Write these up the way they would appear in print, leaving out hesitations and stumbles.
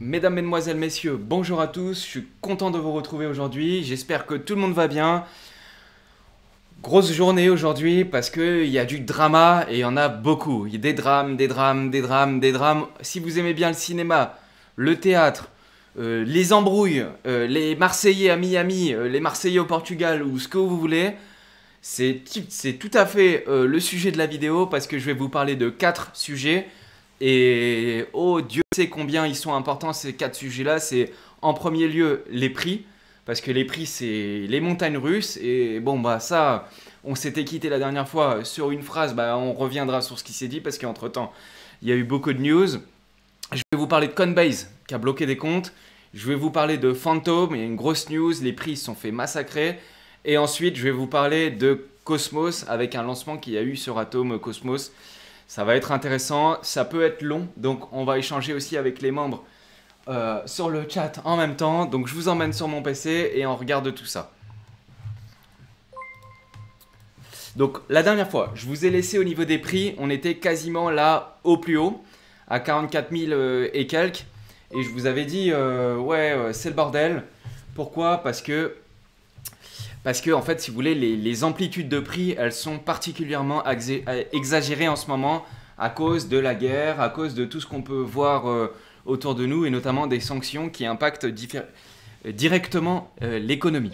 Mesdames, Mesdemoiselles, Messieurs, bonjour à tous, je suis content de vous retrouver aujourd'hui, j'espère que tout le monde va bien. Grosse journée aujourd'hui parce qu'il y a du drama et il y en a beaucoup. Il y a des drames, des drames, des drames, des drames. Si vous aimez bien le cinéma, le théâtre, les embrouilles, les Marseillais à Miami, les Marseillais au Portugal ou ce que vous voulez, c'est tout à fait le sujet de la vidéo parce que je vais vous parler de 4 sujets. Et oh Dieu sait combien ils sont importants ces 4 sujets-là. C'est en premier lieu les prix. Parce que les prix, c'est les montagnes russes. Et bon, bah ça, on s'était quitté la dernière fois sur une phrase. Bah, on reviendra sur ce qui s'est dit parce qu'entre-temps, il y a eu beaucoup de news. Je vais vous parler de Coinbase qui a bloqué des comptes. Je vais vous parler de Phantom, il y a une grosse news. Les prix se sont fait massacrer. Et ensuite, je vais vous parler de Cosmos avec un lancement qu'il y a eu sur Atom Cosmos. Ça va être intéressant. Ça peut être long. Donc, on va échanger aussi avec les membres sur le chat en même temps. Donc je vous emmène sur mon PC et on regarde tout ça. Donc la dernière fois, je vous ai laissé au niveau des prix, on était quasiment là au plus haut, à 44 000 et quelques. Et je vous avais dit, c'est le bordel. Pourquoi? Parce que en fait, si vous voulez, les amplitudes de prix, elles sont particulièrement exagérées en ce moment à cause de la guerre, à cause de tout ce qu'on peut voir autour de nous et notamment des sanctions qui impactent directement l'économie.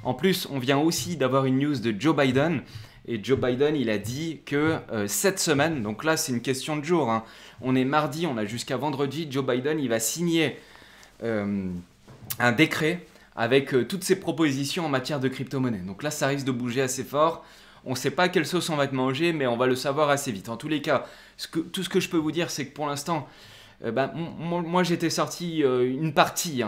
En plus, on vient aussi d'avoir une news de Joe Biden. Et Joe Biden, il a dit que cette semaine, donc là c'est une question de jour, hein, on est mardi, on a jusqu'à vendredi, Joe Biden, il va signer un décret avec toutes ses propositions en matière de crypto-monnaie. Donc là, ça risque de bouger assez fort. On ne sait pas quelle sauce on va te manger, mais on va le savoir assez vite. En tous les cas, tout ce que je peux vous dire, c'est que pour l'instant, moi j'étais sorti une partie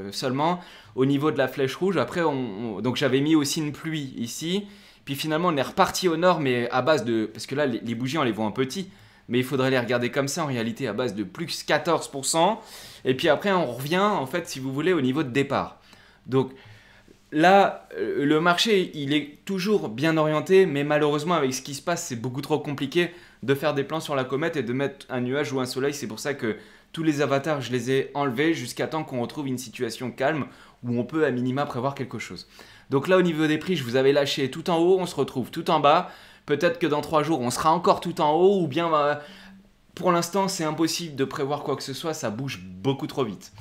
seulement au niveau de la flèche rouge. Après, donc j'avais mis aussi une pluie ici. Puis finalement, on est reparti au nord, mais à base de... Parce que là, les bougies, on les voit en petit. Mais il faudrait les regarder comme ça, en réalité, à base de plus 14%. Et puis après, on revient, en fait, si vous voulez, au niveau de départ. Donc là, le marché, il est toujours bien orienté, mais malheureusement, avec ce qui se passe, c'est beaucoup trop compliqué de faire des plans sur la comète et de mettre un nuage ou un soleil. C'est pour ça que tous les avatars, je les ai enlevés jusqu'à temps qu'on retrouve une situation calme où on peut à minima prévoir quelque chose. Donc là, au niveau des prix, je vous avais lâché tout en haut, on se retrouve tout en bas. Peut-être que dans 3 jours, on sera encore tout en haut, ou bien pour l'instant, c'est impossible de prévoir quoi que ce soit, ça bouge beaucoup trop vite.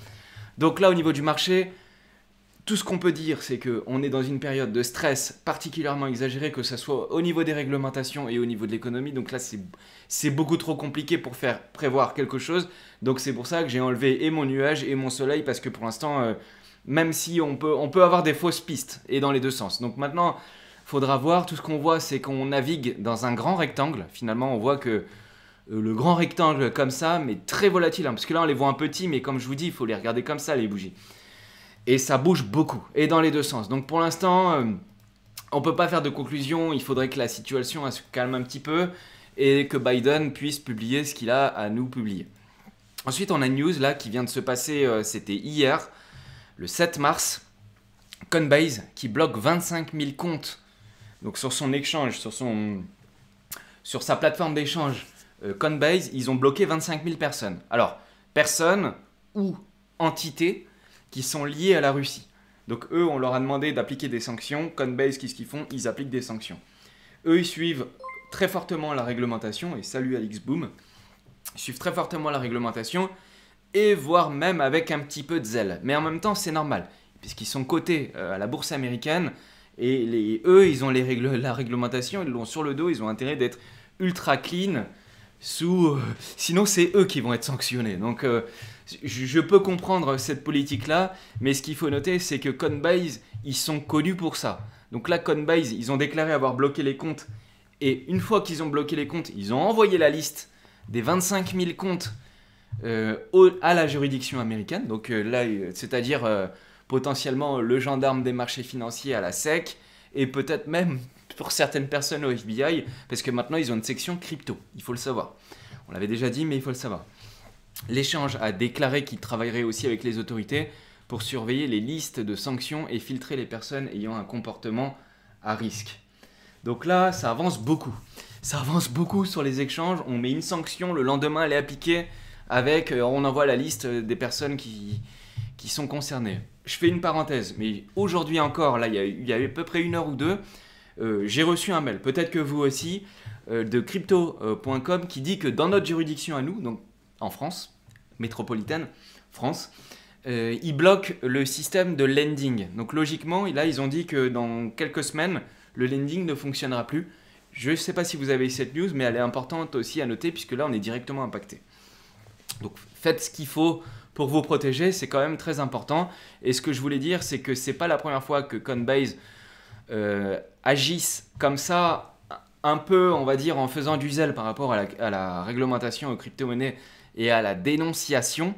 Donc là, au niveau du marché, tout ce qu'on peut dire, c'est qu'on est dans une période de stress particulièrement exagérée, que ce soit au niveau des réglementations et au niveau de l'économie. Donc là, c'est beaucoup trop compliqué pour faire prévoir quelque chose. Donc c'est pour ça que j'ai enlevé et mon nuage et mon soleil, parce que pour l'instant, même si on peut avoir des fausses pistes, et dans les deux sens. Donc maintenant, il faudra voir. Tout ce qu'on voit, c'est qu'on navigue dans un grand rectangle. Finalement, on voit que le grand rectangle comme ça, mais très volatile. Parce que là, on les voit un petit, mais comme je vous dis, il faut les regarder comme ça, les bougies. Et ça bouge beaucoup, et dans les deux sens. Donc pour l'instant, on ne peut pas faire de conclusion. Il faudrait que la situation se calme un petit peu et que Biden puisse publier ce qu'il a à nous publier. Ensuite, on a une news là qui vient de se passer, c'était hier, le 7 mars. Coinbase qui bloque 25 000 comptes donc sur son exchange, sur sa plateforme d'échange Coinbase, ils ont bloqué 25 000 personnes. Alors, personnes ou entités qui sont liées à la Russie. Donc eux, on leur a demandé d'appliquer des sanctions. Coinbase, qu'est-ce qu'ils font? Ils appliquent des sanctions. Eux, ils suivent très fortement la réglementation, et salut Alex Boom, ils suivent très fortement la réglementation, et voire même avec un petit peu de zèle. Mais en même temps, c'est normal, puisqu'ils sont cotés à la bourse américaine, et eux, ils ont la réglementation, ils l'ont sur le dos, ils ont intérêt d'être ultra clean, sinon c'est eux qui vont être sanctionnés. Donc je peux comprendre cette politique-là, mais ce qu'il faut noter, c'est que Coinbase, ils sont connus pour ça. Donc là, Coinbase, ils ont déclaré avoir bloqué les comptes, et une fois qu'ils ont bloqué les comptes, ils ont envoyé la liste des 25 000 comptes à la juridiction américaine, donc là, c'est-à-dire potentiellement le gendarme des marchés financiers à la SEC, et peut-être même pour certaines personnes au FBI, parce que maintenant ils ont une section crypto, il faut le savoir. On l'avait déjà dit, mais il faut le savoir. L'échange a déclaré qu'il travaillerait aussi avec les autorités pour surveiller les listes de sanctions et filtrer les personnes ayant un comportement à risque. Donc là, ça avance beaucoup. Ça avance beaucoup sur les échanges. On met une sanction, le lendemain, elle est appliquée. avec, on envoie la liste des personnes qui sont concernées. Je fais une parenthèse, mais aujourd'hui encore, là, il y a à peu près 1 heure ou 2, j'ai reçu un mail, peut-être que vous aussi, de crypto.com qui dit que dans notre juridiction à nous, donc en France, métropolitaine, France, ils bloquent le système de lending. Donc logiquement, là, ils ont dit que dans quelques semaines, le lending ne fonctionnera plus. Je ne sais pas si vous avez cette news, mais elle est importante aussi à noter, puisque là, on est directement impacté. Donc faites ce qu'il faut pour vous protéger, c'est quand même très important. Et ce que je voulais dire, c'est que ce n'est pas la première fois que Coinbase agissent comme ça, un peu, on va dire, en faisant du zèle par rapport à la réglementation aux crypto-monnaies et à la dénonciation.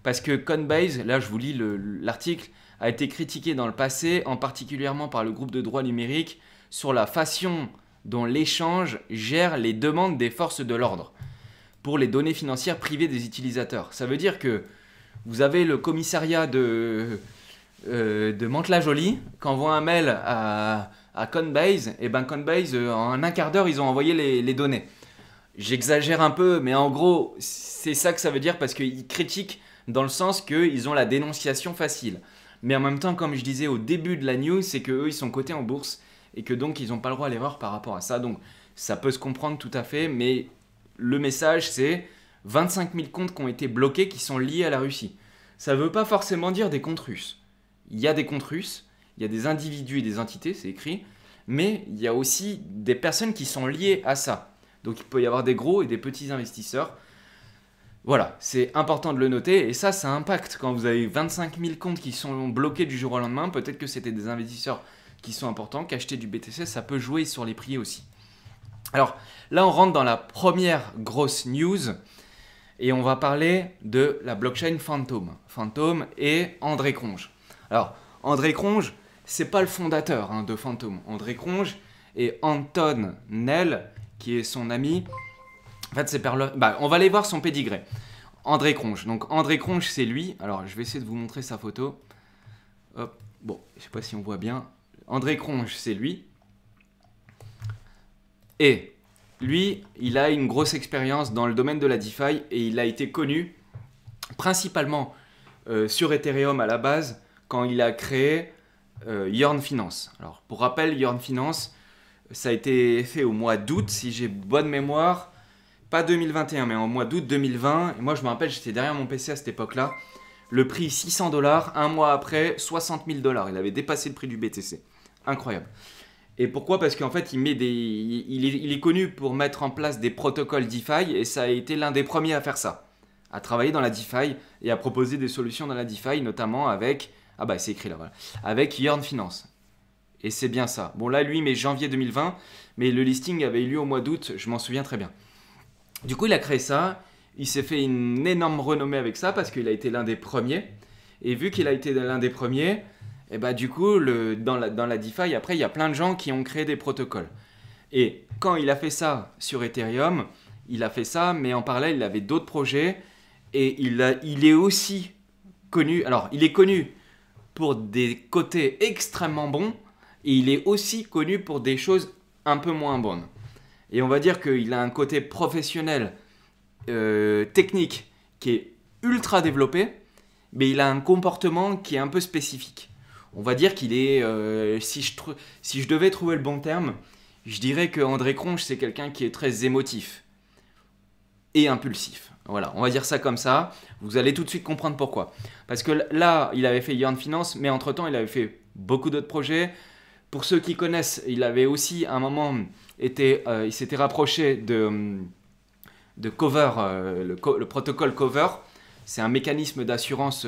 Parce que Coinbase, là je vous lis l'article, a été critiqué dans le passé, en particulièrement par le groupe de droit numérique, sur la façon dont l'échange gère les demandes des forces de l'ordre pour les données financières privées des utilisateurs. Ça veut dire que vous avez le commissariat de Mantes-la-Jolie qui envoie un mail à Coinbase, et ben Coinbase, en un quart d'heure, ils ont envoyé les données. J'exagère un peu, mais en gros, c'est ça que ça veut dire, parce qu'ils critiquent dans le sens qu'ils ont la dénonciation facile. Mais en même temps, comme je disais au début de la news, c'est qu'eux, ils sont cotés en bourse et que donc, ils n'ont pas le droit à l'erreur par rapport à ça. Donc, ça peut se comprendre tout à fait, mais le message, c'est 25 000 comptes qui ont été bloqués qui sont liés à la Russie. Ça ne veut pas forcément dire des comptes russes. Il y a des comptes russes, il y a des individus et des entités, c'est écrit, mais il y a aussi des personnes qui sont liées à ça. Donc, il peut y avoir des gros et des petits investisseurs. Voilà, c'est important de le noter, et ça impacte. Quand vous avez 25 000 comptes qui sont bloqués du jour au lendemain, peut-être que c'était des investisseurs qui sont importants, qu'acheter du BTC, ça peut jouer sur les prix aussi. Alors là, on rentre dans la première grosse news, et on va parler de la blockchain Phantom. Phantom et André Cronje. Alors, André Cronje, c'est pas le fondateur de Phantom. André Cronje et Anton Nel, qui est son ami. En fait, on va aller voir son pédigré. André Cronje. Donc, André Cronje, c'est lui. Alors, je vais essayer de vous montrer sa photo. Hop. Bon, je sais pas si on voit bien. André Cronje, c'est lui. Et lui, il a une grosse expérience dans le domaine de la DeFi et il a été connu principalement sur Ethereum à la base quand il a créé Yearn Finance. Alors, pour rappel, Yearn Finance, ça a été fait au mois d'août, si j'ai bonne mémoire. Pas 2021, mais en mois d'août 2020. Et moi, je me rappelle, j'étais derrière mon PC à cette époque-là. Le prix $600, un mois après, $60 000. Il avait dépassé le prix du BTC. Incroyable. Et pourquoi? Parce qu'en fait, il est connu pour mettre en place des protocoles DeFi, et ça a été l'un des premiers à faire ça. À travailler dans la DeFi et à proposer des solutions dans la DeFi, notamment avec... Ah bah, c'est écrit là, voilà. Avec Yearn Finance. Et c'est bien ça. Bon, là, lui, mais janvier 2020, mais le listing avait eu lieu au mois d'août, je m'en souviens très bien. Du coup, il a créé ça, il s'est fait une énorme renommée avec ça parce qu'il a été l'un des premiers. Et vu qu'il a été l'un des premiers, et bah, du coup, dans la DeFi, après, il y a plein de gens qui ont créé des protocoles. Et quand il a fait ça sur Ethereum, il a fait ça, mais en parallèle, il avait d'autres projets. Et il est aussi connu, alors il est connu pour des côtés extrêmement bons, et il est aussi connu pour des choses un peu moins bonnes. Et on va dire qu'il a un côté professionnel, technique, qui est ultra développé, mais il a un comportement qui est un peu spécifique. On va dire qu'il est, si je devais trouver le bon terme, je dirais que André Cronje, c'est quelqu'un qui est très émotif et impulsif. Voilà, on va dire ça comme ça. Vous allez tout de suite comprendre pourquoi. Parce que là, il avait fait Yearn Finance, mais entre-temps, il avait fait beaucoup d'autres projets. Pour ceux qui connaissent, il avait aussi, à un moment, il s'était rapproché de Cover, le protocole Cover. C'est un mécanisme d'assurance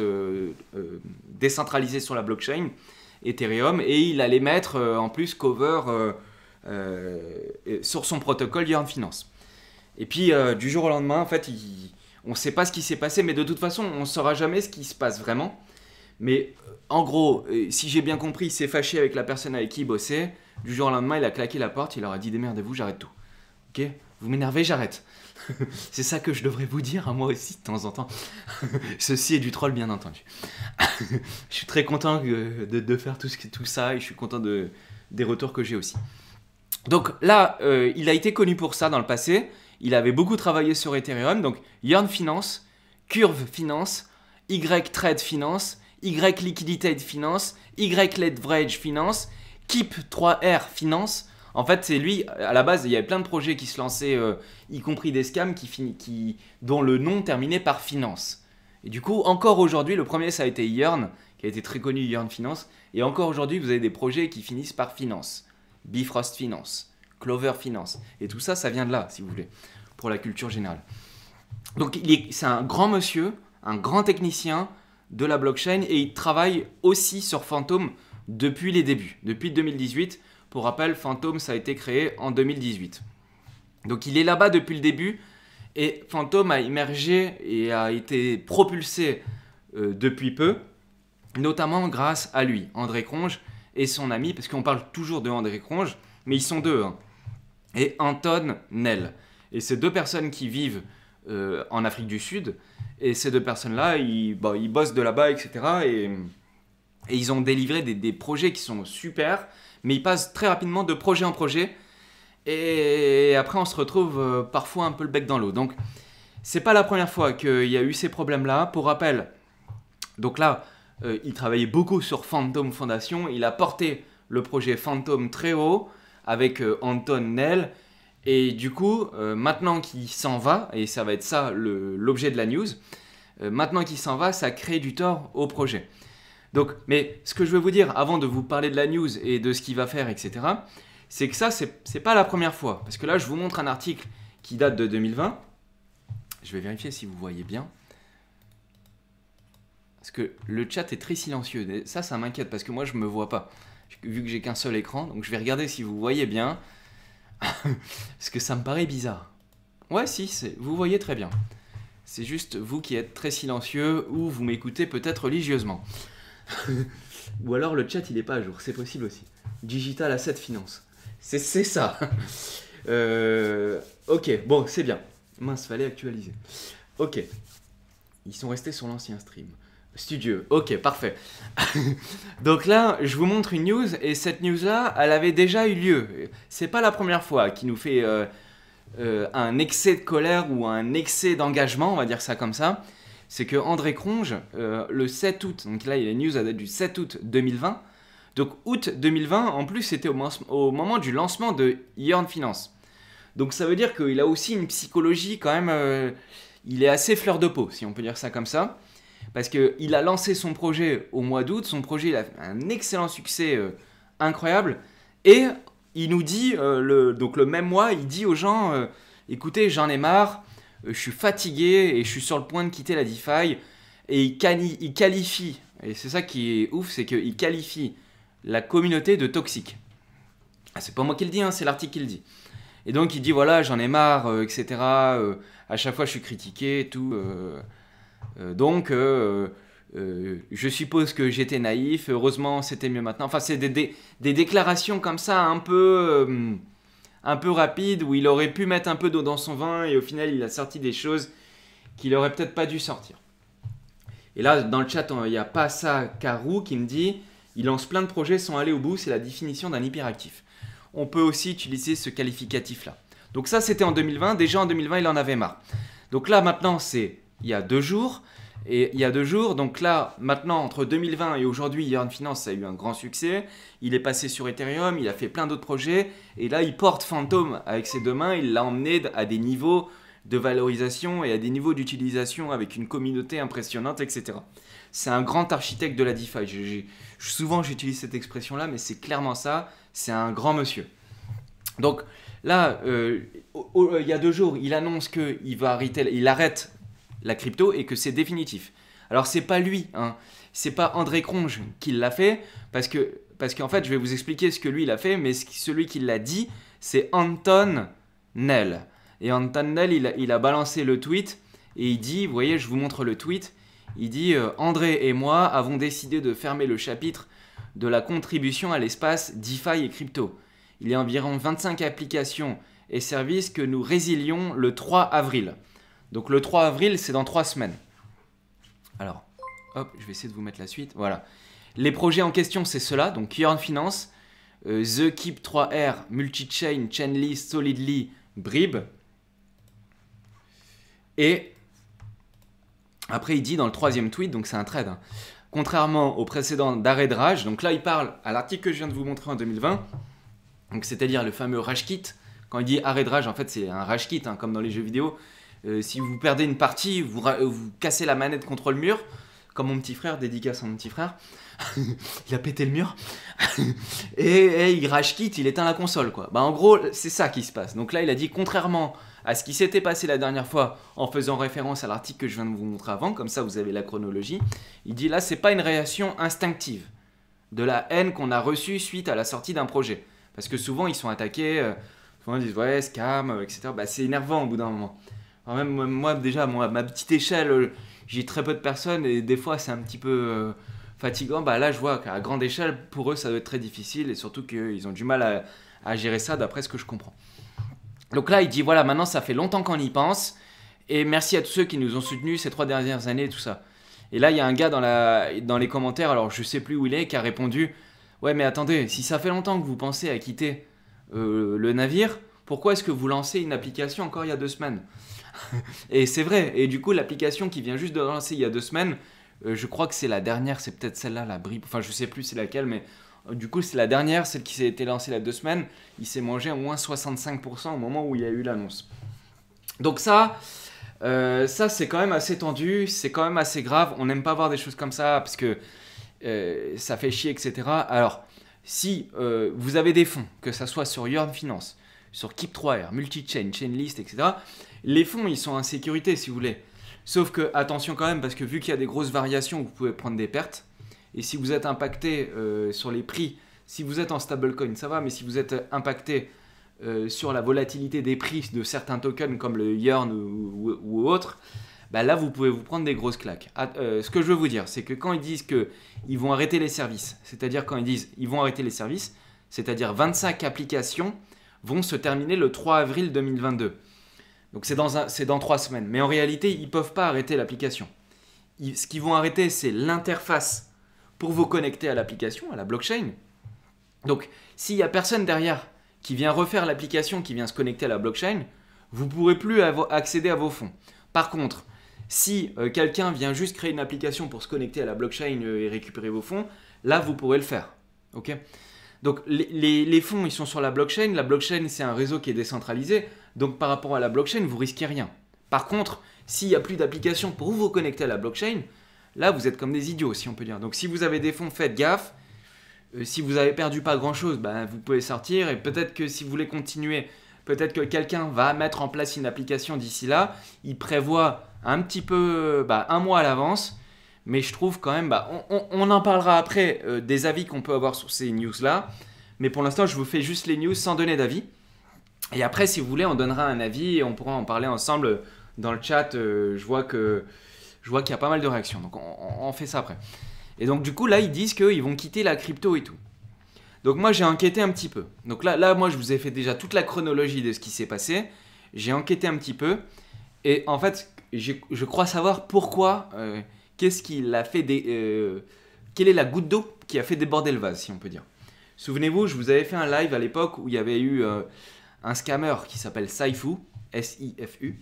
décentralisé sur la blockchain Ethereum. Et il allait mettre en plus Cover sur son protocole Yearn Finance. Et puis, du jour au lendemain, en fait, on ne sait pas ce qui s'est passé, mais de toute façon, on ne saura jamais ce qui se passe vraiment. Mais en gros, si j'ai bien compris, il s'est fâché avec la personne avec qui il bossait. Du jour au lendemain, il a claqué la porte, il leur a dit « Démerdez-vous, j'arrête tout. Ok? Vous m'énervez, j'arrête. » C'est ça que je devrais vous dire à moi aussi de temps en temps. Ceci est du troll, bien entendu. Je suis très content de faire tout ça et je suis content des retours que j'ai aussi. Donc là, il a été connu pour ça dans le passé. Il avait beaucoup travaillé sur Ethereum. Donc Yearn Finance, Curve Finance, Y Trade Finance, Y Liquidity Finance, Y Leverage Finance, Keep 3R Finance. En fait, c'est lui, à la base, il y avait plein de projets qui se lançaient, y compris des scams dont le nom terminait par finance. Et du coup, encore aujourd'hui, le premier, ça a été Yearn, qui a été très connu, Yearn Finance. Et encore aujourd'hui, vous avez des projets qui finissent par finance. Bifrost Finance, Clover Finance. Et tout ça, ça vient de là, si vous voulez, pour la culture générale. Donc, c'est un grand monsieur, un grand technicien de la blockchain, et il travaille aussi sur Phantom depuis les débuts, depuis 2018. Pour rappel, Phantom, ça a été créé en 2018. Donc, il est là-bas depuis le début, et Phantom a émergé et a été propulsé depuis peu, notamment grâce à lui, André Cronje, et son ami, parce qu'on parle toujours de André Cronje, mais ils sont deux, hein, et Anton Nel. Et c'est deux personnes qui vivent en Afrique du Sud, et ces deux personnes-là, ils bossent de là-bas, etc. Et ils ont délivré des projets qui sont super, mais ils passent très rapidement de projet en projet, et après on se retrouve parfois un peu le bec dans l'eau. Donc c'est pas la première fois qu'il y a eu ces problèmes-là. Pour rappel, donc là, il travaillait beaucoup sur Phantom Foundation, il a porté le projet Phantom très haut avec Anton Nel, et du coup, maintenant qu'il s'en va, et ça va être ça l'objet de la news, maintenant qu'il s'en va, ça crée du tort au projet. Donc, mais ce que je veux vous dire, avant de vous parler de la news et de ce qu'il va faire, etc., c'est que ça, c'est pas la première fois. Parce que là, je vous montre un article qui date de 2020. Je vais vérifier si vous voyez bien. Parce que le chat est très silencieux. Et ça m'inquiète parce que moi, je me vois pas. Vu que j'ai qu'un seul écran. Donc, je vais regarder si vous voyez bien. Parce que ça me paraît bizarre. Ouais, si, vous voyez très bien. C'est juste vous qui êtes très silencieux ou vous m'écoutez peut-être religieusement. Ou alors le chat il est pas à jour, c'est possible aussi. Digital Asset Finance. C'est ça. Ok, bon, c'est bien. Mince, fallait actualiser. Ok. Ils sont restés sur l'ancien stream. Studieux. Ok, parfait. Donc là, je vous montre une news, et cette news-là, elle avait déjà eu lieu. C'est pas la première fois qu'il nous fait un excès de colère ou un excès d'engagement, on va dire ça comme ça. C'est que André Cronje, le 7 août, donc là, il y a une news à date du 7 août 2020. Donc août 2020, en plus, c'était au moment du lancement de Yearn Finance. Donc ça veut dire qu'il a aussi une psychologie quand même, il est assez fleur de peau, si on peut dire ça comme ça. Parce qu'il a lancé son projet au mois d'août, son projet il a fait un excellent succès incroyable. Et il nous dit, donc le même mois, il dit aux gens, écoutez, j'en ai marre, je suis fatigué et je suis sur le point de quitter la DeFi. Et il qualifie, et c'est ça qui est ouf, c'est qu'il qualifie la communauté de toxique. Ah, c'est pas moi qui le dis, hein, c'est l'article qui le dit. Et donc il dit voilà, j'en ai marre, etc. À chaque fois je suis critiqué et tout. Donc je suppose que j'étais naïf, heureusement c'était mieux maintenant. Enfin c'est des déclarations comme ça un peu rapides où il aurait pu mettre un peu d'eau dans son vin et au final il a sorti des choses qu'il aurait peut-être pas dû sortir. Et là dans le chat il y a Passa Karou qui me dit il lance plein de projets sans aller au bout, c'est la définition d'un hyperactif. On peut aussi utiliser ce qualificatif-là. Donc ça, c'était en 2020. Déjà en 2020, il en avait marre. Donc là, maintenant, c'est il y a 2 jours. Et il y a 2 jours, donc là, maintenant, entre 2020 et aujourd'hui, Yearn Finance, ça a eu un grand succès. Il est passé sur Ethereum, il a fait plein d'autres projets. Et là, il porte Phantom avec ses 2 mains. Il l'a emmené à des niveaux de valorisation et à des niveaux d'utilisation avec une communauté impressionnante, etc. C'est un grand architecte de la DeFi. Souvent, j'utilise cette expression-là, mais c'est clairement ça. C'est un grand monsieur. Donc là, il y a 2 jours, il annonce qu'il arrête la crypto et que c'est définitif. Alors, c'est pas lui, hein. C'est pas André Cronje qui l'a fait, parce qu'en fait, je vais vous expliquer ce que lui, il a fait, mais celui qui l'a dit, c'est Anton Nel. Et Anton Nel, il a balancé le tweet, et il dit, vous voyez, je vous montre le tweet, il dit « André et moi avons décidé de fermer le chapitre de la contribution à l'espace DeFi et crypto. Il y a environ 25 applications et services que nous résilions le 3 avril. » Donc le 3 avril, c'est dans 3 semaines. Alors, hop, je vais essayer de vous mettre la suite. Voilà. Les projets en question, c'est ceux-là. Donc Yearn Finance, The Keep 3R, Multichain, Chainly, Solidly, Brib. Et Après, il dit dans le troisième tweet, donc c'est un trade, hein, contrairement au précédent d'arrêt de rage, donc là il parle à l'article que je viens de vous montrer en 2020, donc c'est-à-dire le fameux rage kit. Quand il dit arrêt de rage, en fait c'est un rage kit, hein, comme dans les jeux vidéo. Si vous perdez une partie, vous cassez la manette contre le mur, comme mon petit frère, dédicace à mon petit frère. Il a pété le mur. et il rage kit, il éteint la console, quoi. Bah en gros, c'est ça qui se passe. Donc là, il a dit, contrairement à ce qui s'était passé la dernière fois, en faisant référence à l'article que je viens de vous montrer avant, comme ça vous avez la chronologie, il dit là, c'est pas une réaction instinctive de la haine qu'on a reçue suite à la sortie d'un projet. Parce que souvent, ils sont attaqués, souvent ils disent ouais, scam, etc. Bah c'est énervant au bout d'un moment. Alors même moi, déjà, à ma petite échelle, j'ai très peu de personnes et des fois, c'est un petit peu fatigant. Bah là, je vois qu'à grande échelle, pour eux, ça doit être très difficile et surtout qu'ils ont du mal à gérer ça d'après ce que je comprends. Donc là, il dit voilà, maintenant, ça fait longtemps qu'on y pense et merci à tous ceux qui nous ont soutenus ces 3 dernières années et tout ça. Et là, il y a un gars dans les commentaires, alors je sais plus où il est, qui a répondu ouais, mais attendez, si ça fait longtemps que vous pensez à quitter le navire, pourquoi est-ce que vous lancez une application encore il y a 2 semaines? Et c'est vrai, et du coup l'application qui vient juste de lancer il y a 2 semaines, je crois que c'est la dernière, c'est peut-être celle-là, la bribe, enfin je sais plus c'est laquelle, mais du coup c'est la dernière, celle qui s'est été lancée il y a 2 semaines, il s'est mangé au moins 65% au moment où il y a eu l'annonce. Donc ça c'est quand même assez tendu, c'est quand même assez grave, on n'aime pas voir des choses comme ça, parce que ça fait chier, etc. Alors, si vous avez des fonds, que ça soit sur Yearn Finance, sur Keep3R, Multichain, Chainlist, etc., les fonds, ils sont en sécurité, si vous voulez. Sauf que, attention quand même, parce que vu qu'il y a des grosses variations, vous pouvez prendre des pertes. Et si vous êtes impacté sur les prix, si vous êtes en stablecoin, ça va, mais si vous êtes impacté sur la volatilité des prix de certains tokens comme le Yearn ou autres, bah là, vous pouvez vous prendre des grosses claques. Ce que je veux vous dire, c'est que quand ils disent qu'ils vont arrêter les services, c'est-à-dire quand ils disent ils vont arrêter les services, c'est-à-dire 25 applications vont se terminer le 3 avril 2022. Donc c'est dans 3 semaines. Mais en réalité, ils ne peuvent pas arrêter l'application. Ce qu'ils vont arrêter, c'est l'interface pour vous connecter à l'application, à la blockchain. Donc s'il n'y a personne derrière qui vient refaire l'application, qui vient se connecter à la blockchain, vous ne pourrez plus accéder à vos fonds. Par contre, si quelqu'un vient juste créer une application pour se connecter à la blockchain et récupérer vos fonds, là, vous pourrez le faire. Okay, donc, les fonds, ils sont sur la blockchain. La blockchain, c'est un réseau qui est décentralisé. Donc, par rapport à la blockchain, vous risquez rien. Par contre, s'il n'y a plus d'application pour vous connecter à la blockchain, là, vous êtes comme des idiots, si on peut dire. Donc, si vous avez des fonds, faites gaffe. Si vous avez perdu pas grand-chose, ben, vous pouvez sortir. Et peut-être que si vous voulez continuer, peut-être que quelqu'un va mettre en place une application d'ici là. Il prévoit un petit peu, un mois à l'avance. Mais je trouve quand même, on en parlera après des avis qu'on peut avoir sur ces news-là. Mais pour l'instant, je vous fais juste les news sans donner d'avis. Et après, si vous voulez, on donnera un avis et on pourra en parler ensemble dans le chat. Je vois qu'il y a pas mal de réactions. Donc on fait ça après. Et donc du coup, là, ils disent qu'ils vont quitter la crypto et tout. Donc moi, j'ai enquêté un petit peu. Donc là, moi, je vous ai fait déjà toute la chronologie de ce qui s'est passé. J'ai enquêté un petit peu. Et en fait, je crois savoir pourquoi... qu'est-ce qui l'a fait quelle est la goutte d'eau qui a fait déborder le vase, si on peut dire. Souvenez-vous, je vous avais fait un live à l'époque où il y avait eu un scammer qui s'appelle Saifu, S-I-F-U.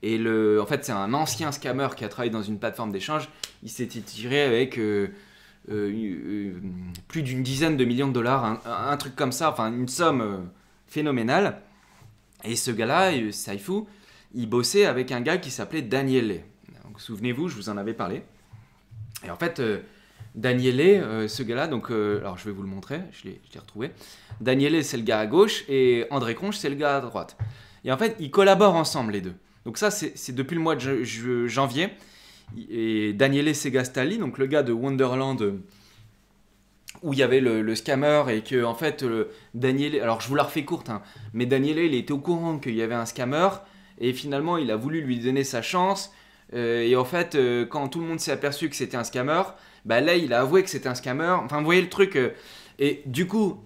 Et en fait, c'est un ancien scammer qui a travaillé dans une plateforme d'échange. Il s'était tiré avec plus d'une dizaine de millions de dollars, un truc comme ça, enfin une somme phénoménale. Et ce gars-là, Saifu, il bossait avec un gars qui s'appelait Daniele. Souvenez-vous, je vous en avais parlé. Et en fait, Daniele, ce gars-là, donc, alors je vais vous le montrer, je l'ai retrouvé. Daniele, c'est le gars à gauche et André Conche, c'est le gars à droite. Et en fait, ils collaborent ensemble, les deux. Donc ça, c'est depuis le mois de janvier. Et Daniele Segastali, donc le gars de Wonderland, où il y avait le scammer et que, en fait, Daniele, alors je vous la refais courte, hein, mais Daniele, il était au courant qu'il y avait un scammer et finalement, il a voulu lui donner sa chance. Et en fait, quand tout le monde s'est aperçu que c'était un scammer, là, il a avoué que c'était un scammer. Enfin, vous voyez le truc. Et du coup,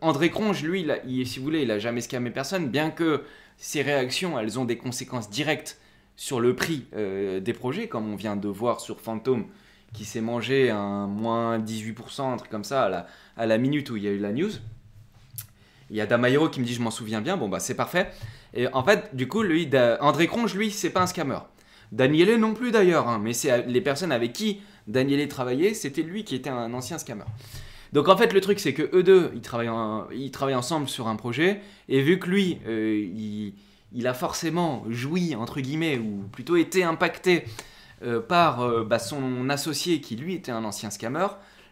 André Cronge, lui, si vous voulez, il n'a jamais scammé personne, bien que ses réactions, elles ont des conséquences directes sur le prix des projets, comme on vient de voir sur Phantom, qui s'est mangé un moins 18%, un truc comme ça, à la minute où il y a eu la news. Il y a Damairo qui me dit, je m'en souviens bien, bon, c'est parfait. Et en fait, du coup, André Cronge, lui, c'est pas un scammer. Daniele non plus d'ailleurs, hein, mais c'est les personnes avec qui Daniele travaillait, c'était lui qui était un ancien scammer. Donc en fait le truc c'est que eux deux ils travaillent ensemble sur un projet et vu que lui il a forcément joui entre guillemets ou plutôt été impacté par son associé qui lui était un ancien scammer,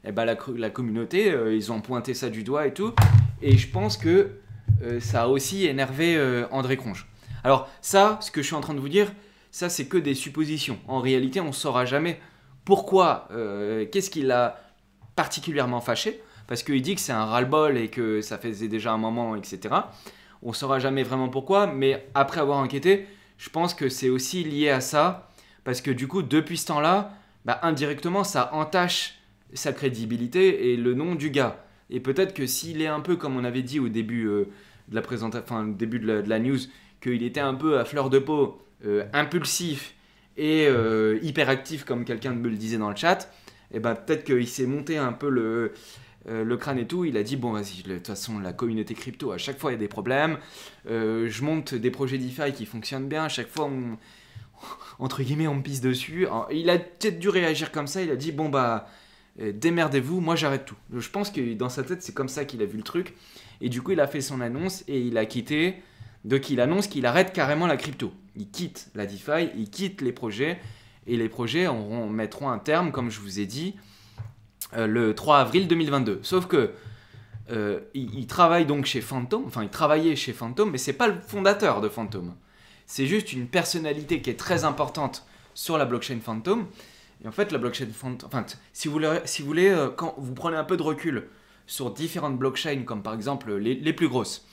et bah, la communauté ils ont pointé ça du doigt et tout et je pense que ça a aussi énervé André Cronje. Alors ça ce que je suis en train de vous dire ça c'est que des suppositions. En réalité on ne saura jamais pourquoi, qu'est-ce qui l'a particulièrement fâché, parce qu'il dit que c'est un ras-le-bol et que ça faisait déjà un moment, etc. On ne saura jamais vraiment pourquoi, mais après avoir enquêté, je pense que c'est aussi lié à ça, parce que du coup, depuis ce temps-là, bah, indirectement, ça entache sa crédibilité et le nom du gars. Et peut-être que s'il est un peu, comme on avait dit au début de la présentation, enfin, au début de la news, qu'il était un peu à fleur de peau, impulsif et hyperactif, comme quelqu'un me le disait dans le chat, et ben peut-être qu'il s'est monté un peu le crâne et tout. Il a dit bon vas-y, de toute façon la communauté crypto à chaque fois il y a des problèmes. Je monte des projets DeFi qui fonctionnent bien. À chaque fois entre guillemets on me pisse dessus. Alors, il a peut-être dû réagir comme ça. Il a dit bon bah démerdez-vous, moi j'arrête tout. Je pense que dans sa tête c'est comme ça qu'il a vu le truc. Et du coup il a fait son annonce et il a quitté. Donc il annonce qu'il arrête carrément la crypto. Il quitte la DeFi, il quitte les projets. Et les projets mettront un terme, comme je vous ai dit, le 3 avril 2022. Sauf que il travaille donc chez Phantom, enfin il travaillait chez Phantom, mais c'est pas le fondateur de Phantom. C'est juste une personnalité qui est très importante sur la blockchain Phantom. Et en fait, la blockchain Phantom, enfin, si vous voulez quand vous prenez un peu de recul sur différentes blockchains, comme par exemple les plus grosses,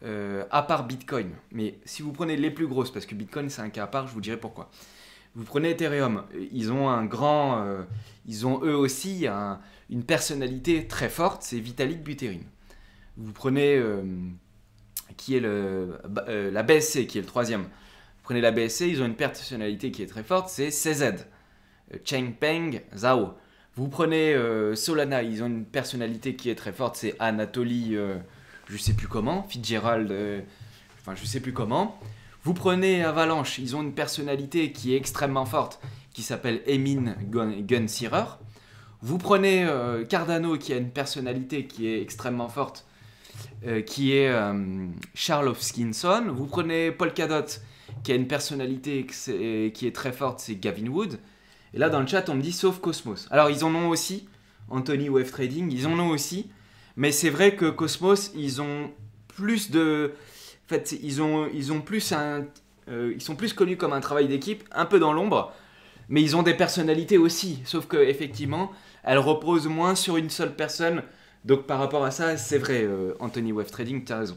à part Bitcoin, mais si vous prenez les plus grosses, parce que Bitcoin c'est un cas à part, je vous dirai pourquoi. Vous prenez Ethereum, ils ont eux aussi une personnalité très forte, c'est Vitalik Buterin. Vous prenez qui est la BSC, qui est le troisième. Vous prenez la BSC, ils ont une personnalité qui est très forte, c'est CZ, Changpeng Zhao. Vous prenez Solana, ils ont une personnalité qui est très forte, c'est Anatoly, je sais plus comment, Fitzgerald, enfin je sais plus comment. Vous prenez Avalanche, ils ont une personnalité qui est extrêmement forte, qui s'appelle Emin Gunseerer. Vous prenez Cardano, qui a une personnalité qui est extrêmement forte, qui est Charles Hoskinson. Vous prenez Polkadot, qui a une personnalité qui est très forte, c'est Gavin Wood. Et là, dans le chat, on me dit sauf Cosmos. Alors, ils en ont aussi, Anthony Wave Trading, ils en ont aussi. Mais c'est vrai que Cosmos, ils ont plus de... En fait, ils sont plus connus comme un travail d'équipe, un peu dans l'ombre, mais ils ont des personnalités aussi. Sauf que effectivement, elles reposent moins sur une seule personne. Donc par rapport à ça, c'est vrai, Anthony Wave Trading, tu as raison.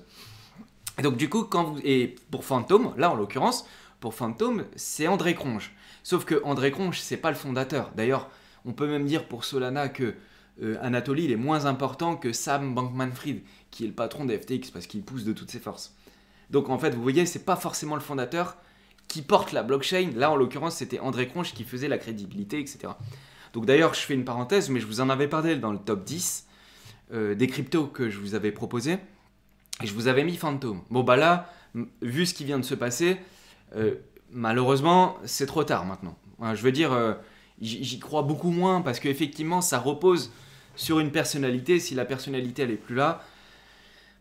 Et donc du coup, et pour Phantom, là en l'occurrence, pour Phantom, c'est André Cronje. Sauf que André Cronje, c'est pas le fondateur. D'ailleurs, on peut même dire pour Solana que Anatoly il est moins important que Sam Bankman-Fried, qui est le patron de FTX parce qu'il pousse de toutes ses forces. Donc en fait, vous voyez, c'est pas forcément le fondateur qui porte la blockchain. Là, en l'occurrence, c'était André Cronje qui faisait la crédibilité, etc. Donc d'ailleurs, je fais une parenthèse, mais je vous en avais parlé dans le top 10 des cryptos que je vous avais proposé. Et je vous avais mis Phantom. Bon, bah là, vu ce qui vient de se passer, malheureusement, c'est trop tard maintenant. Je veux dire, j'y crois beaucoup moins parce qu'effectivement, ça repose sur une personnalité. Si la personnalité, elle est plus là,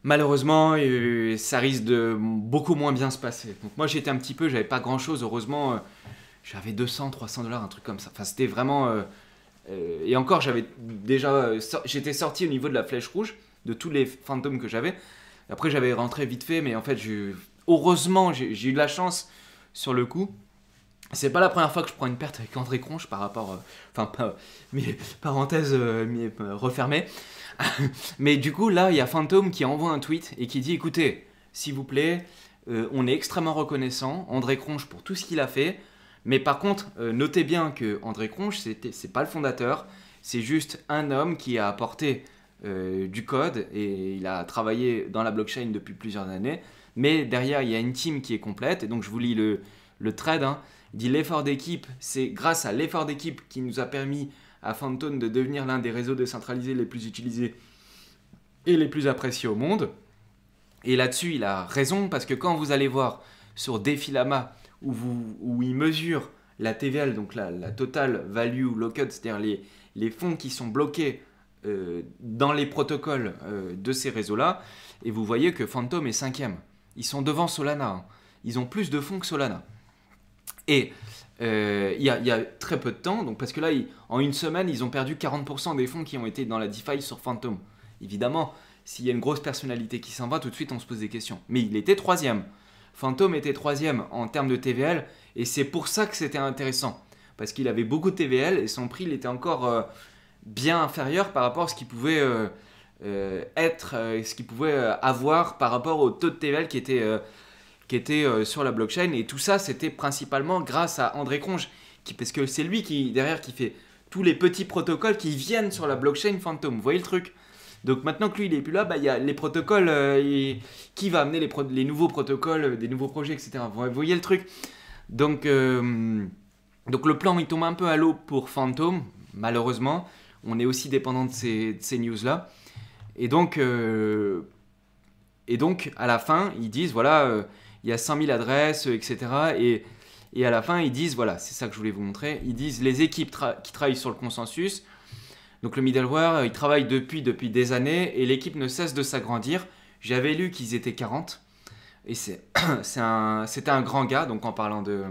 malheureusement, ça risque de beaucoup moins bien se passer. Donc moi, j'étais un petit peu, j'avais pas grand-chose. Heureusement, j'avais 200, 300 $, un truc comme ça. Enfin, c'était vraiment... et encore, j'étais sorti au niveau de la flèche rouge, de tous les fantômes que j'avais. Après, j'avais rentré vite fait, mais en fait, heureusement, j'ai eu de la chance sur le coup. C'est pas la première fois que je prends une perte avec André Cronje par rapport... mais parenthèse refermée. Mais du coup, là, il y a Phantom qui envoie un tweet et qui dit « Écoutez, s'il vous plaît, on est extrêmement reconnaissant, André Cronje, pour tout ce qu'il a fait. Mais par contre, notez bien que André Cronje, c'est pas le fondateur. C'est juste un homme qui a apporté du code et il a travaillé dans la blockchain depuis plusieurs années. Mais derrière, il y a une team qui est complète. Et donc, je vous lis le thread. Hein. Il dit « L'effort d'équipe, c'est grâce à l'effort d'équipe qui nous a permis à Phantom de devenir l'un des réseaux décentralisés les plus utilisés et les plus appréciés au monde. » Et là-dessus, il a raison, parce que quand vous allez voir sur Defilama, où il mesure la TVL, donc la Total Value Locked, c'est-à-dire les fonds qui sont bloqués dans les protocoles de ces réseaux-là. Et vous voyez que Phantom est 5e. Ils sont devant Solana. Hein. Ils ont plus de fonds que Solana. Et il y a très peu de temps, donc parce que là, en une semaine, ils ont perdu 40% des fonds qui ont été dans la DeFi sur Phantom. Évidemment, s'il y a une grosse personnalité qui s'en va, tout de suite, on se pose des questions. Mais il était 3e. Phantom était 3e en termes de TVL, et c'est pour ça que c'était intéressant. Parce qu'il avait beaucoup de TVL, et son prix il était encore bien inférieur par rapport à ce qu'il pouvait ce qu'il pouvait avoir par rapport au taux de TVL qui était sur la blockchain. Et tout ça, c'était principalement grâce à André Cronje, parce que c'est lui qui fait tous les petits protocoles qui viennent sur la blockchain Phantom. Vous voyez le truc? Donc maintenant que lui il est plus là, il y a les protocoles, qui va amener les nouveaux protocoles, des nouveaux projets, etc. Vous voyez le truc? Donc le plan il tombe un peu à l'eau pour Phantom, malheureusement. On est aussi dépendant de ces news-là. Et donc à la fin, ils disent, voilà, il y a 100 000 adresses, etc. Et à la fin, ils disent, voilà, c'est ça que je voulais vous montrer, ils disent les équipes qui travaillent sur le consensus, donc le middleware, ils travaillent depuis des années et l'équipe ne cesse de s'agrandir. J'avais lu qu'ils étaient 40 et c'était un grand gars, donc en parlant de...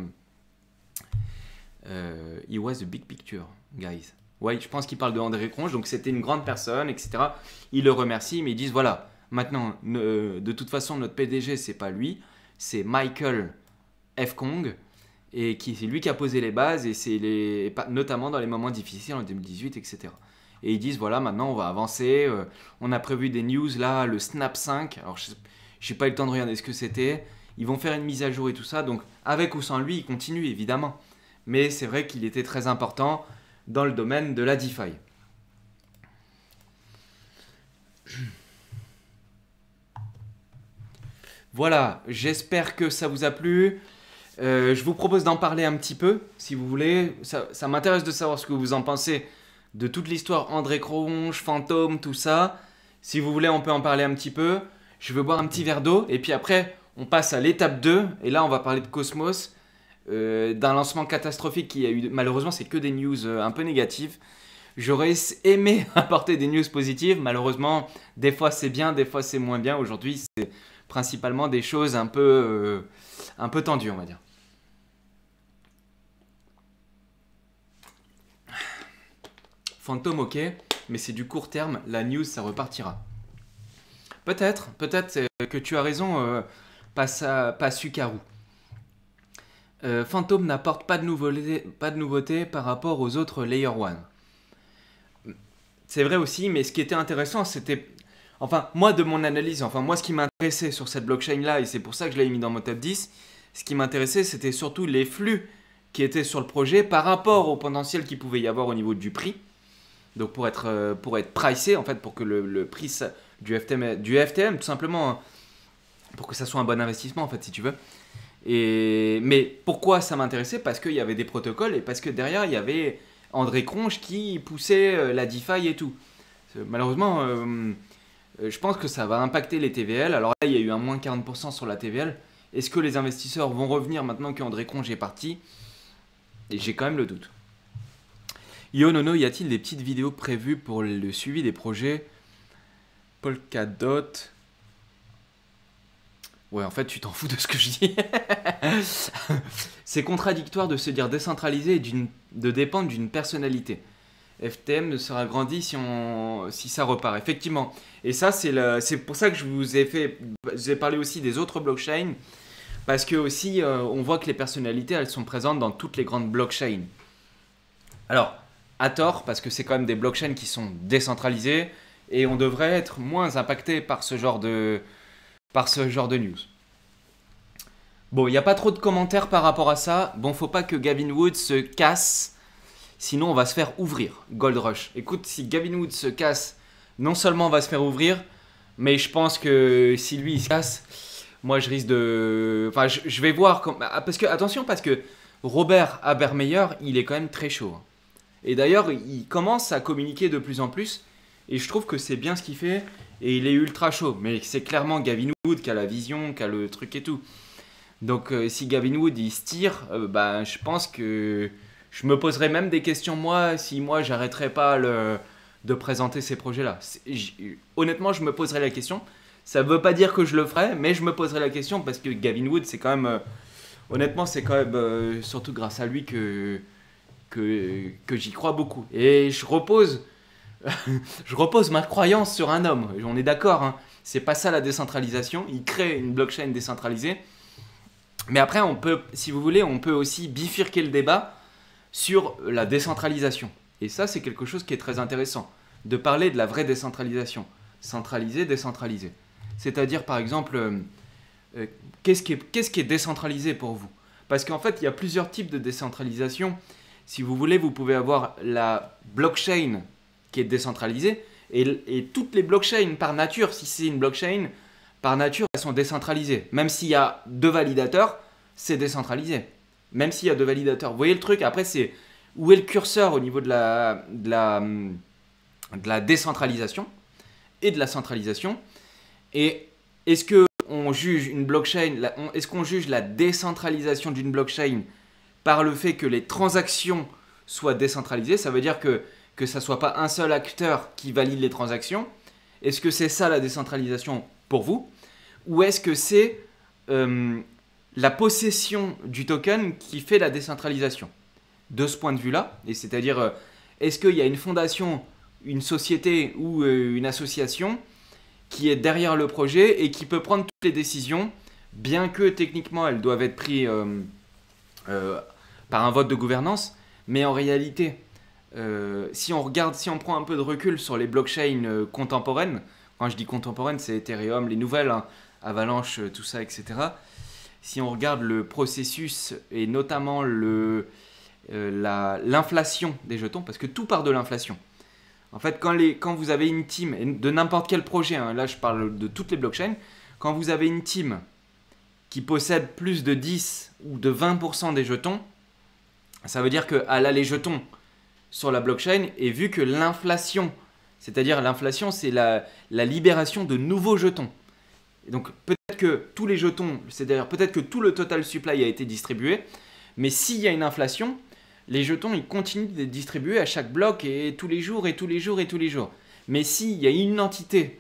he was the big picture, guys. Ouais, je pense qu'il parle de André Cronje, donc c'était une grande personne, etc. Ils le remercient, mais ils disent, voilà, maintenant, de toute façon, notre PDG, c'est pas lui, c'est Michael F. Kong, et c'est lui qui a posé les bases, et c'est notamment dans les moments difficiles en 2018, etc. Et ils disent, voilà, maintenant, on va avancer, on a prévu des news, là, le Snap 5, alors je n'ai pas eu le temps de regarder ce que c'était, ils vont faire une mise à jour et tout ça, donc avec ou sans lui, il continue, évidemment. Mais c'est vrai qu'il était très important dans le domaine de la DeFi. Voilà, j'espère que ça vous a plu. Je vous propose d'en parler un petit peu, si vous voulez. Ça m'intéresse de savoir ce que vous en pensez de toute l'histoire André Cronje, Phantom, tout ça. Si vous voulez, on peut en parler un petit peu. Je veux boire un petit verre d'eau. Et puis après, on passe à l'étape 2. Et là, on va parler de Cosmos. D'un lancement catastrophique qui a eu, malheureusement c'est que des news un peu négatives. J'aurais aimé apporter des news positives, malheureusement des fois c'est bien, des fois c'est moins bien. Aujourd'hui c'est principalement des choses un peu tendues, on va dire. Phantom, ok, mais c'est du court terme, la news ça repartira. Peut-être que tu as raison, pas Sukaru. Phantom n'apporte pas de nouveauté par rapport aux autres Layer 1. C'est vrai aussi, mais ce qui était intéressant, c'était... Enfin, moi, de mon analyse, moi, ce qui m'intéressait sur cette blockchain-là, et c'est pour ça que je l'ai mis dans mon top 10, ce qui m'intéressait, c'était surtout les flux qui étaient sur le projet par rapport au potentiel qu'il pouvait y avoir au niveau du prix. Donc, pour être pricé, en fait, pour que le prix du FTM, tout simplement, hein, pour que ça soit un bon investissement, en fait, si tu veux. Mais pourquoi ça m'intéressait? Parce qu'il y avait des protocoles et parce que derrière il y avait André Cronje qui poussait la DeFi et tout. Malheureusement, je pense que ça va impacter les TVL. Alors là, il y a eu un moins 40% sur la TVL. Est-ce que les investisseurs vont revenir maintenant qu'André Cronje est parti? Et j'ai quand même le doute. Yo Nono, y a-t-il des petites vidéos prévues pour le suivi des projets Polkadot? Ouais, en fait, tu t'en fous de ce que je dis. C'est contradictoire de se dire décentralisé et de dépendre d'une personnalité. FTM ne sera grandi si ça repart. Effectivement. Et ça, c'est pour ça que je vous ai parlé aussi des autres blockchains. Parce que aussi, on voit que les personnalités, elles sont présentes dans toutes les grandes blockchains. Alors, à tort, parce que c'est quand même des blockchains qui sont décentralisées. Et on devrait être moins impacté par ce genre de news. Bon, il n'y a pas trop de commentaires par rapport à ça. Bon, faut pas que Gavin Wood se casse, sinon on va se faire ouvrir. Gold Rush. Écoute, si Gavin Wood se casse, non seulement on va se faire ouvrir, mais je pense que si lui il se casse, moi je risque de... Enfin, je vais voir... Attention, parce que Robert Habermeyer, il est quand même très chaud. Et d'ailleurs, il commence à communiquer de plus en plus, et je trouve que c'est bien ce qu'il fait. Et il est ultra chaud, mais c'est clairement Gavin Wood qui a la vision, qui a le truc et tout. Donc si Gavin Wood il se tire, bah, je pense que je me poserais même des questions moi si moi j'arrêterais pas de présenter ces projets-là. Honnêtement, je me poserais la question. Ça veut pas dire que je le ferais, mais je me poserais la question parce que Gavin Wood, c'est quand même, honnêtement, c'est quand même surtout grâce à lui que j'y crois beaucoup. Et je repose ma croyance sur un homme. On est d'accord, hein. C'est pas ça la décentralisation. Il crée une blockchain décentralisée. Mais après, on peut, si vous voulez, on peut aussi bifurquer le débat sur la décentralisation. Et ça, c'est quelque chose qui est très intéressant, de parler de la vraie décentralisation. Centralisé, décentralisé. C'est-à-dire, par exemple, qu'est-ce qui est décentralisé pour vous? Parce qu'en fait, il y a plusieurs types de décentralisation. Si vous voulez, vous pouvez avoir la blockchain qui est décentralisée, et toutes les blockchains par nature, si c'est une blockchain, par nature, elles sont décentralisées. Même s'il y a deux validateurs, c'est décentralisé. Même s'il y a deux validateurs. Vous voyez le truc? Après, c'est où est le curseur au niveau de la décentralisation et de la centralisation. Et est-ce qu'on juge une blockchain, est-ce qu'on juge la décentralisation d'une blockchain par le fait que les transactions soient décentralisées? Ça veut dire que ça ne soit pas un seul acteur qui valide les transactions. Est-ce que c'est ça la décentralisation pour vous? Ou est-ce que c'est la possession du token qui fait la décentralisation? De ce point de vue-là, et c'est-à-dire, est-ce qu'il y a une fondation, une société ou une association qui est derrière le projet et qui peut prendre toutes les décisions, bien que techniquement elles doivent être prises par un vote de gouvernance, mais en réalité, si on prend un peu de recul sur les blockchains contemporaines, quand je dis contemporaines, c'est Ethereum, les nouvelles, hein, Avalanche, tout ça, etc. Si on regarde le processus et notamment l'inflation des jetons, parce que tout part de l'inflation. En fait, quand vous avez une team, et de n'importe quel projet, hein, là je parle de toutes les blockchains, quand vous avez une team qui possède plus de 10 ou de 20% des jetons, ça veut dire qu'elle a les jetons sur la blockchain, et vu que l'inflation, c'est-à-dire l'inflation, c'est la libération de nouveaux jetons. Et donc peut-être que tous les jetons, c'est-à-dire peut-être que tout le total supply a été distribué, mais s'il y a une inflation, les jetons ils continuent d'être distribués à chaque bloc et tous les jours et tous les jours et tous les jours. Mais s'il y a une entité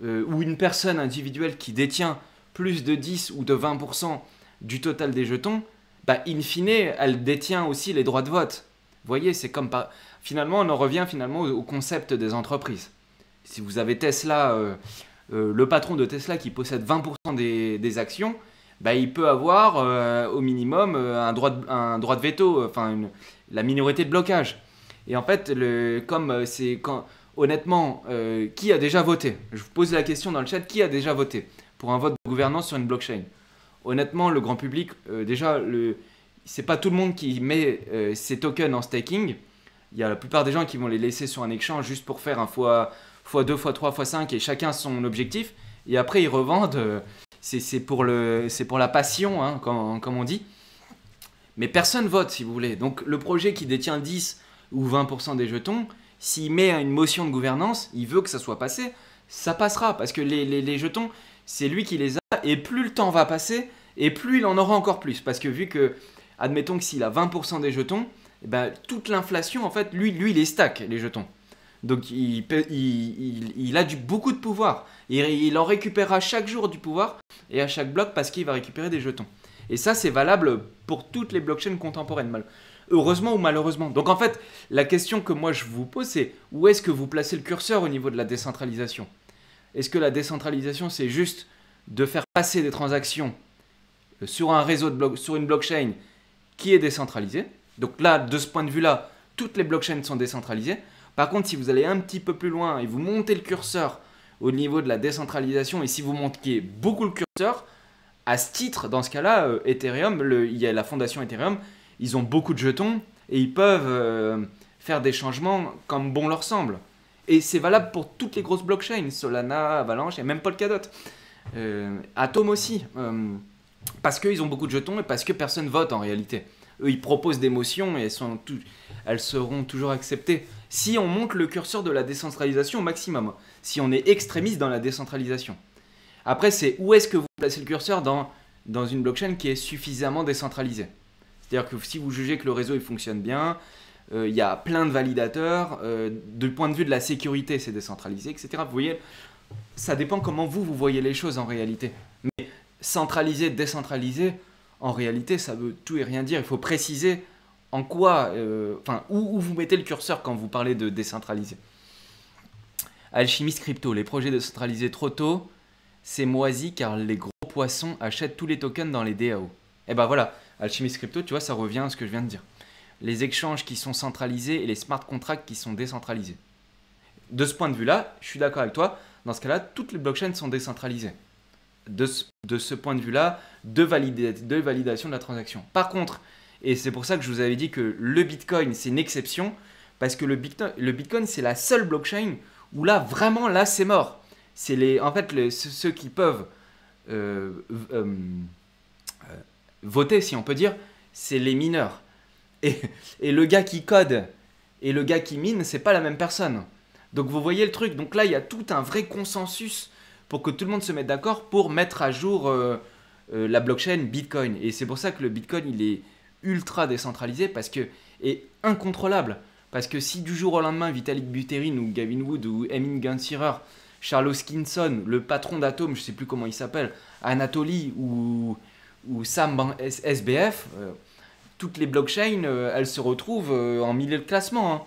ou une personne individuelle qui détient plus de 10 ou de 20% du total des jetons, bah, in fine, elle détient aussi les droits de vote. Vous voyez, c'est comme pas. Finalement, on en revient finalement au concept des entreprises. Si vous avez Tesla, le patron de Tesla qui possède 20% des actions, bah, il peut avoir au minimum un droit de veto, enfin la minorité de blocage. Et en fait, honnêtement, qui a déjà voté? Je vous pose la question dans le chat, qui a déjà voté pour un vote de gouvernance sur une blockchain? Honnêtement, le grand public, déjà, c'est pas tout le monde qui met ses tokens en staking. Il y a la plupart des gens qui vont les laisser sur un exchange juste pour faire un x2, x3, x5 et chacun son objectif. Et après, ils revendent. C'est pour la passion, hein, comme on dit. Mais personne vote, si vous voulez. Donc, le projet qui détient 10 ou 20% des jetons, s'il met une motion de gouvernance, il veut que ça soit passé, ça passera. Parce que les jetons, c'est lui qui les a. Et plus le temps va passer, et plus il en aura encore plus. Parce que vu que, admettons que s'il a 20% des jetons, eh ben, toute l'inflation, en fait, lui il les stack, les jetons. Donc il a beaucoup de pouvoir. Il en récupérera chaque jour du pouvoir et à chaque bloc parce qu'il va récupérer des jetons. Et ça, c'est valable pour toutes les blockchains contemporaines, heureusement ou malheureusement. Donc en fait, la question que moi je vous pose, c'est où est-ce que vous placez le curseur au niveau de la décentralisation? Est-ce que la décentralisation, c'est juste de faire passer des transactions sur un réseau sur une blockchain qui est décentralisée? Donc là, de ce point de vue-là, toutes les blockchains sont décentralisées. Par contre, si vous allez un petit peu plus loin et vous montez le curseur au niveau de la décentralisation, et si vous montez beaucoup le curseur, à ce titre, dans ce cas-là, Ethereum, il y a la fondation Ethereum, ils ont beaucoup de jetons et ils peuvent faire des changements comme bon leur semble. Et c'est valable pour toutes les grosses blockchains, Solana, Avalanche et même Polkadot. Atom aussi, parce qu'ils ont beaucoup de jetons et parce que personne vote en réalité. Eux, ils proposent des motions et elles seront toujours acceptées. Si on monte le curseur de la décentralisation au maximum, si on est extrémiste dans la décentralisation. Après, c'est où est-ce que vous placez le curseur dans dans une blockchain qui est suffisamment décentralisée. C'est-à-dire que si vous jugez que le réseau il fonctionne bien, il y a plein de validateurs, du point de vue de la sécurité c'est décentralisé, etc. Vous voyez, ça dépend comment vous voyez les choses en réalité. Mais centralisé, décentralisé, en réalité ça veut tout et rien dire. Il faut préciser en quoi, où vous mettez le curseur quand vous parlez de décentralisé. Alchimiste Crypto, les projets décentralisés trop tôt, c'est moisi car les gros poissons achètent tous les tokens dans les DAO. Et ben voilà, Alchimiste Crypto, tu vois, ça revient à ce que je viens de dire. Les échanges qui sont centralisés et les smart contracts qui sont décentralisés. De ce point de vue-là, je suis d'accord avec toi, dans ce cas-là, toutes les blockchains sont décentralisées. De ce point de vue-là, de validation de la transaction. Par contre, et c'est pour ça que je vous avais dit que le Bitcoin, c'est une exception, parce que le Bitcoin, c'est la seule blockchain où là, vraiment, là, c'est mort. C'est ceux qui peuvent voter, si on peut dire, c'est les mineurs. Et le gars qui code et le gars qui mine, c'est pas la même personne. Donc vous voyez le truc. Donc là, il y a tout un vrai consensus pour que tout le monde se mette d'accord pour mettre à jour la blockchain Bitcoin. Et c'est pour ça que le Bitcoin, il est ultra décentralisé et incontrôlable. Parce que si du jour au lendemain, Vitalik Buterin ou Gavin Wood ou Emin Gunsirer, Charles Hoskinson, le patron d'Atom, je sais plus comment il s'appelle, Anatoly ou Sam SBF, toutes les blockchains, elles se retrouvent en milieu de classement. Hein.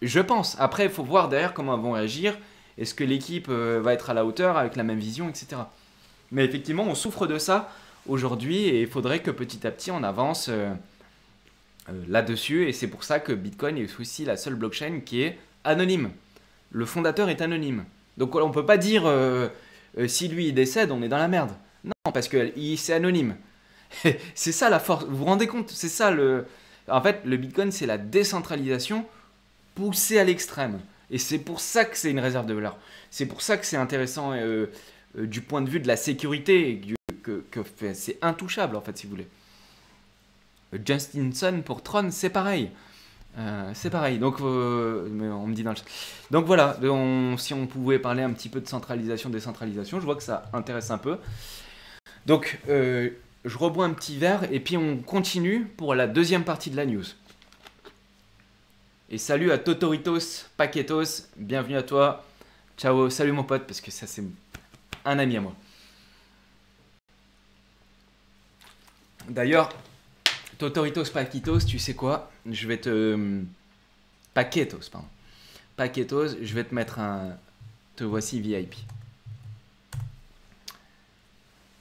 Je pense. Après, il faut voir derrière comment elles vont réagir. Est-ce que l'équipe va être à la hauteur avec la même vision, etc. Mais effectivement, on souffre de ça aujourd'hui et il faudrait que petit à petit on avance là-dessus. Et c'est pour ça que Bitcoin est aussi la seule blockchain qui est anonyme. Le fondateur est anonyme. Donc on ne peut pas dire si lui il décède, on est dans la merde. Non, parce que c'est anonyme. C'est ça la force. Vous vous rendez compte? C'est ça le. En fait, le Bitcoin, c'est la décentralisation poussée à l'extrême. Et c'est pour ça que c'est une réserve de valeur. C'est pour ça que c'est intéressant du point de vue de la sécurité. C'est intouchable, en fait, si vous voulez. Justin Sun pour Tron, c'est pareil. C'est pareil. Donc, on me dit dans le chat. Donc voilà, si on pouvait parler un petit peu de centralisation, décentralisation, je vois que ça intéresse un peu. Donc, je rebois un petit verre et puis on continue pour la deuxième partie de la news. Et salut à Totoritos, Paquetos, bienvenue à toi. Ciao, salut mon pote, parce que ça c'est un ami à moi. D'ailleurs, Totoritos, Paquetos, tu sais quoi? Je vais te... Paquetos, pardon. Paquetos, je vais te mettre un... Te voici VIP.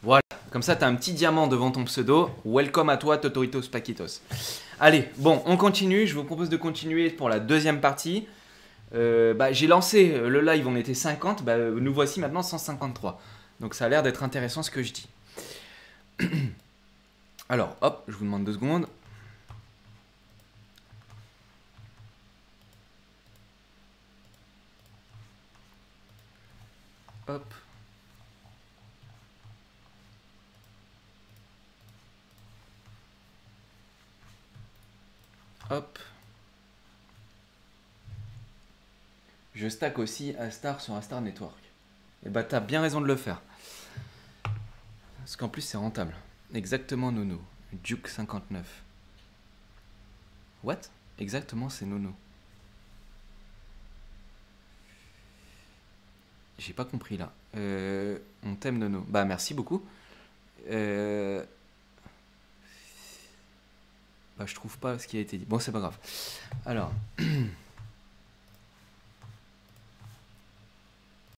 Voilà, comme ça tu as un petit diamant devant ton pseudo. Welcome à toi, Totoritos Paquitos. Allez, bon, on continue. Je vous propose de continuer pour la deuxième partie. J'ai lancé le live, on était 50. Nous voici maintenant 153. Donc ça a l'air d'être intéressant ce que je dis. Alors, hop, je vous demande 2 secondes. Hop. Hop. Je stack aussi Astar sur Astar Network. Et bah t'as bien raison de le faire. Parce qu'en plus c'est rentable. Exactement Nono. Duke 59. What? Exactement c'est Nono. J'ai pas compris là. On t'aime Nono. Bah merci beaucoup. Je trouve pas ce qui a été dit. Bon, c'est pas grave. Alors,